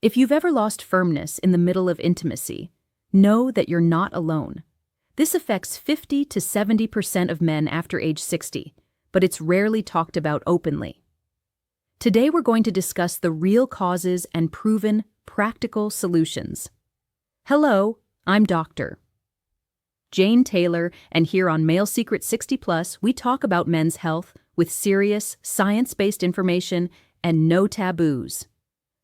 If you've ever lost firmness in the middle of intimacy, know that you're not alone. This affects 50 to 70% of men after age 60, but it's rarely talked about openly. Today we're going to discuss the real causes and proven, practical solutions. Hello, I'm Dr. Jane Taylor, and here on Male Secret 60 Plus, we talk about men's health with serious, science-based information and no taboos.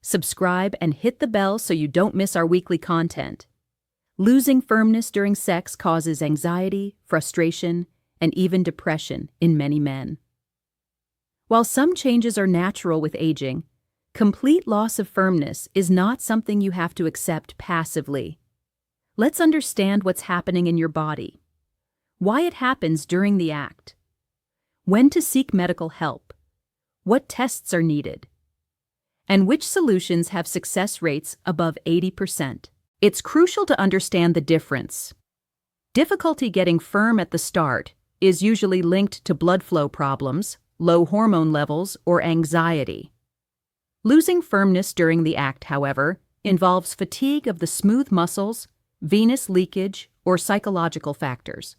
Subscribe and hit the bell so you don't miss our weekly content. Losing firmness during sex causes anxiety, frustration, and even depression in many men. While some changes are natural with aging, complete loss of firmness is not something you have to accept passively. Let's understand what's happening in your body, why it happens during the act, when to seek medical help, what tests are needed, and which solutions have success rates above 80%. It's crucial to understand the difference. Difficulty getting firm at the start is usually linked to blood flow problems, low hormone levels, or anxiety. Losing firmness during the act, however, involves fatigue of the smooth muscles, venous leakage, or psychological factors.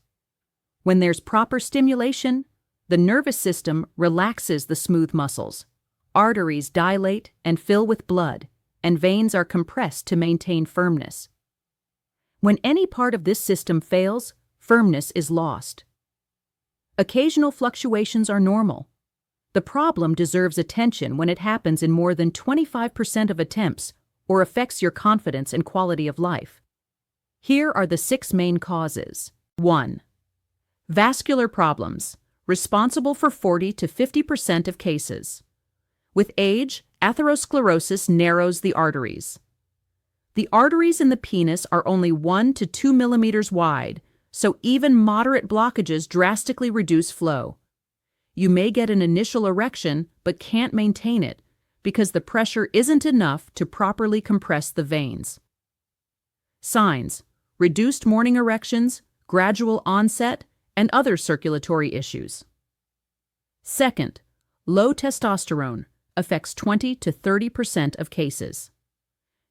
When there's proper stimulation, the nervous system relaxes the smooth muscles. Arteries dilate and fill with blood, and veins are compressed to maintain firmness. When any part of this system fails, firmness is lost. Occasional fluctuations are normal. The problem deserves attention when it happens in more than 25% of attempts or affects your confidence and quality of life. Here are the 6 main causes. 1. Vascular problems, responsible for 40 to 50% of cases. With age, atherosclerosis narrows the arteries. The arteries in the penis are only 1 to 2 millimeters wide, so even moderate blockages drastically reduce flow. You may get an initial erection but can't maintain it because the pressure isn't enough to properly compress the veins. Signs: reduced morning erections, gradual onset, and other circulatory issues. Second, low testosterone affects 20 to 30% of cases.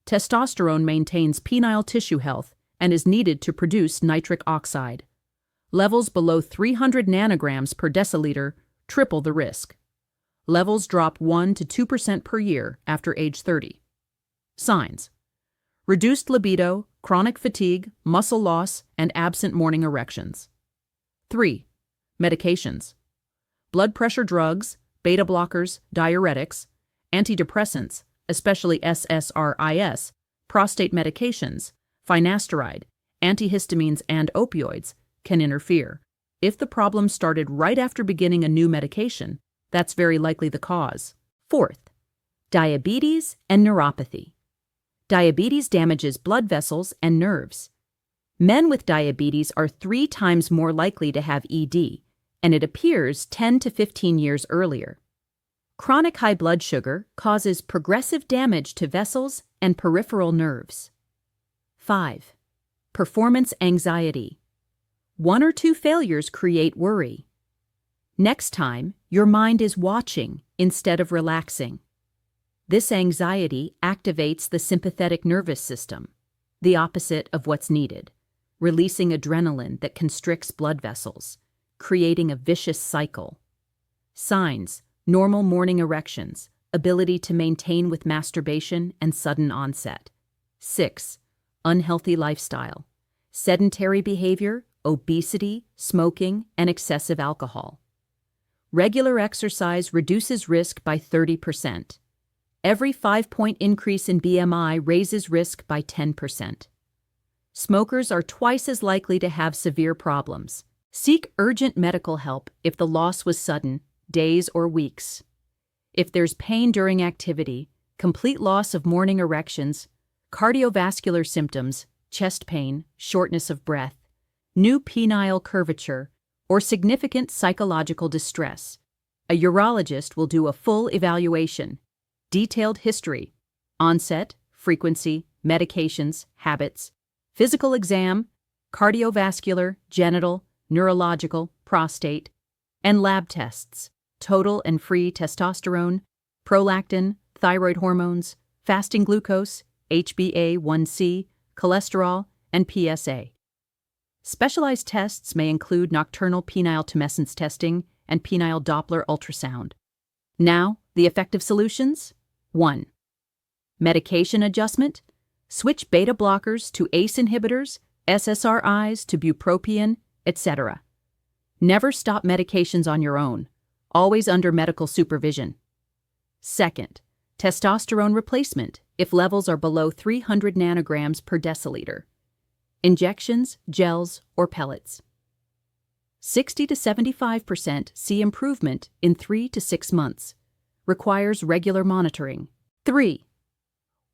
Testosterone maintains penile tissue health and is needed to produce nitric oxide. Levels below 300 nanograms per deciliter triple the risk. Levels drop 1 to 2% per year after age 30. Signs: reduced libido, chronic fatigue, muscle loss, and absent morning erections. 3. Medications: blood pressure drugs, beta blockers, diuretics, antidepressants, especially SSRIs, prostate medications, finasteride, antihistamines, and opioids can interfere. If the problem started right after beginning a new medication, that's very likely the cause. 4th, diabetes and neuropathy. Diabetes damages blood vessels and nerves. Men with diabetes are 3 times more likely to have ED, and it appears 10 to 15 years earlier. Chronic high blood sugar causes progressive damage to vessels and peripheral nerves. 5. Performance anxiety. 1 or 2 failures create worry. Next time, your mind is watching instead of relaxing. This anxiety activates the sympathetic nervous system, the opposite of what's needed, releasing adrenaline that constricts blood vessels, creating a vicious cycle. Signs: normal morning erections, ability to maintain with masturbation, and sudden onset. 6. Unhealthy lifestyle, sedentary behavior, obesity, smoking, and excessive alcohol. Regular exercise reduces risk by 30%. Every 5-point increase in BMI raises risk by 10%. Smokers are twice as likely to have severe problems. Seek urgent medical help if the loss was sudden, days or weeks. If there's pain during activity, complete loss of morning erections, cardiovascular symptoms, chest pain, shortness of breath, new penile curvature, or significant psychological distress, a urologist will do a full evaluation, detailed history, onset, frequency, medications, habits, physical exam, cardiovascular, genital, neurological, prostate, and lab tests, total and free testosterone, prolactin, thyroid hormones, fasting glucose, HbA1c, cholesterol, and PSA. Specialized tests may include nocturnal penile tumescence testing and penile Doppler ultrasound. Now, the effective solutions? 1. Medication adjustment. Switch beta blockers to ACE inhibitors, SSRIs to bupropion, etc. Never stop medications on your own, always under medical supervision. 2nd, testosterone replacement if levels are below 300 nanograms per deciliter. Injections, gels, or pellets. 60 to 75% see improvement in 3 to 6 months. Requires regular monitoring. 3.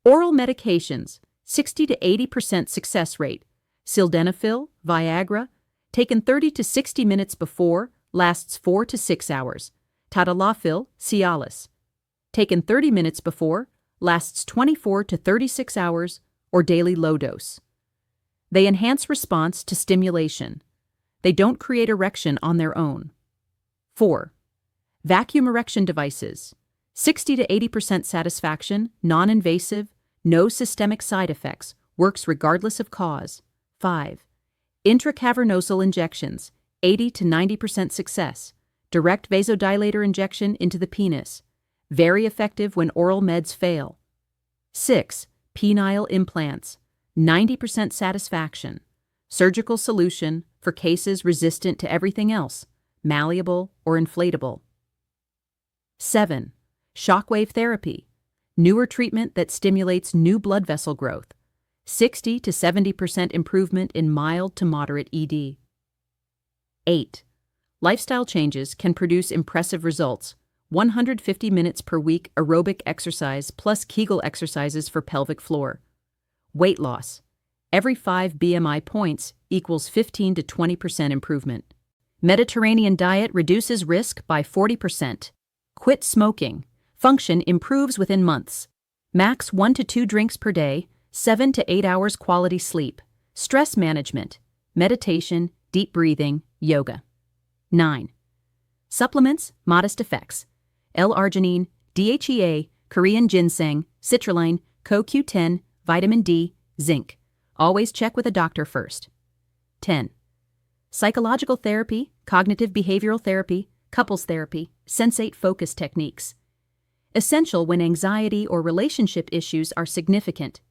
Oral medications, 60 to 80% success rate. Sildenafil, Viagra, taken 30 to 60 minutes before, lasts 4 to 6 hours. Tadalafil, Cialis, taken 30 minutes before, lasts 24 to 36 hours, or daily low dose. They enhance response to stimulation. They don't create erection on their own. 4. Vacuum erection devices, 60 to 80% satisfaction, non-invasive, no systemic side effects, works regardless of cause. 5. Intracavernosal injections, 80 to 90% success, direct vasodilator injection into the penis, very effective when oral meds fail. 6. Penile implants, 90% satisfaction, surgical solution for cases resistant to everything else, malleable or inflatable. 7. Shockwave therapy, newer treatment that stimulates new blood vessel growth, 60 to 70% improvement in mild to moderate ED. 8. Lifestyle changes can produce impressive results, 150 minutes per week aerobic exercise plus Kegel exercises for pelvic floor. Weight loss, every 5 BMI points equals 15 to 20% improvement. Mediterranean diet reduces risk by 40%. Quit smoking. Function improves within months. Max 1 to 2 drinks per day, 7 to 8 hours quality sleep. Stress management, meditation, deep breathing, yoga. 9. Supplements, modest effects. L-arginine, DHEA, Korean ginseng, citrulline, CoQ10, vitamin D, zinc. Always check with a doctor first. 10. Psychological therapy, cognitive behavioral therapy, couples therapy, sensate focus techniques. Essential when anxiety or relationship issues are significant.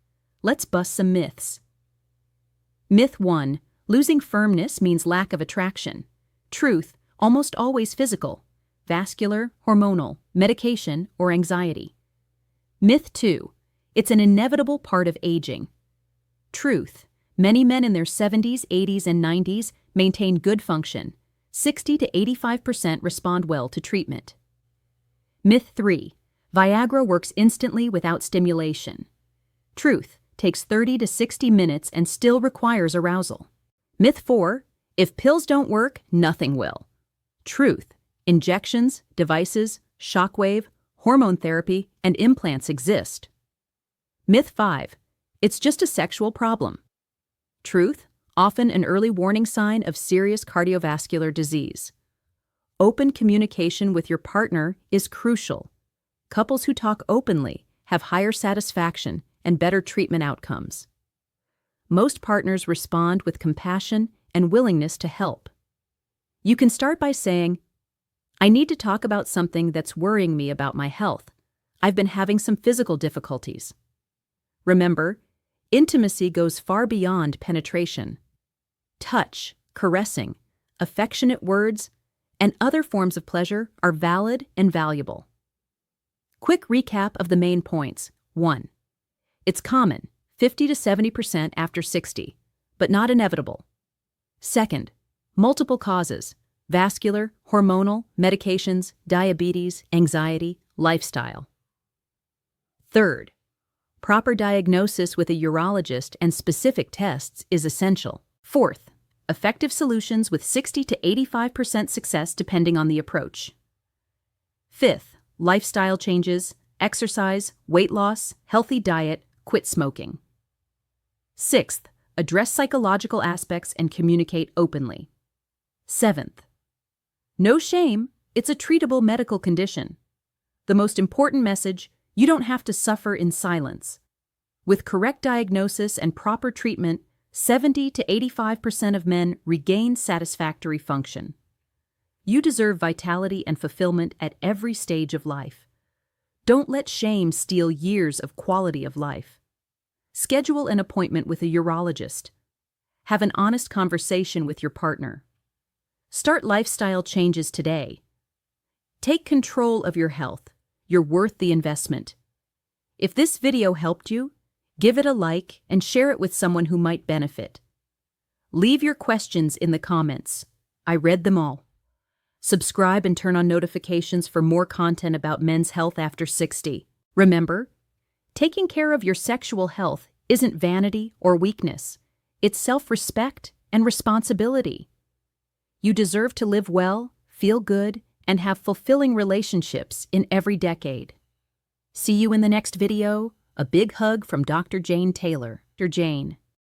Let's bust some myths. Myth 1. Losing firmness means lack of attraction. Truth, almost always physical. Vascular, hormonal, medication, or anxiety. Myth 2. It's an inevitable part of aging. Truth, many men in their 70s, 80s, and 90s maintain good function. 60 to 85% respond well to treatment. Myth 3. Viagra works instantly without stimulation. Truth, takes 30 to 60 minutes and still requires arousal. Myth 4. If pills don't work, nothing will. Truth, injections, devices, shockwave, hormone therapy, and implants exist. Myth 5. It's just a sexual problem. Truth, often an early warning sign of serious cardiovascular disease. Open communication with your partner is crucial. Couples who talk openly have higher satisfaction and better treatment outcomes. Most partners respond with compassion and willingness to help. You can start by saying, "I need to talk about something that's worrying me about my health. I've been having some physical difficulties." Remember, intimacy goes far beyond penetration. Touch, caressing, affectionate words, and other forms of pleasure are valid and valuable. Quick recap of the main points. 1. It's common, 50 to 70% after 60, but not inevitable. 2. Multiple causes: vascular, hormonal, medications, diabetes, anxiety, lifestyle. 3. Proper diagnosis with a urologist and specific tests is essential. 4. Effective solutions with 60 to 85% success depending on the approach. 5. Lifestyle changes, exercise, weight loss, healthy diet, quit smoking. 6. Address psychological aspects and communicate openly. 7. No shame, it's a treatable medical condition. The most important message: You don't have to suffer in silence. With correct diagnosis and proper treatment, 70 to 85% of men regain satisfactory function. You deserve vitality and fulfillment at every stage of life. Don't let shame steal years of quality of life. Schedule an appointment with a urologist. Have an honest conversation with your partner. Start lifestyle changes today. Take control of your health. You're worth the investment. If this video helped you, give it a like and share it with someone who might benefit. Leave your questions in the comments. I read them all. Subscribe and turn on notifications for more content about men's health after 60. Remember, taking care of your sexual health isn't vanity or weakness. It's self-respect and responsibility. You deserve to live well, feel good, and have fulfilling relationships in every decade. See you in the next video. A big hug from Dr. Jane Taylor. Dr. Jane.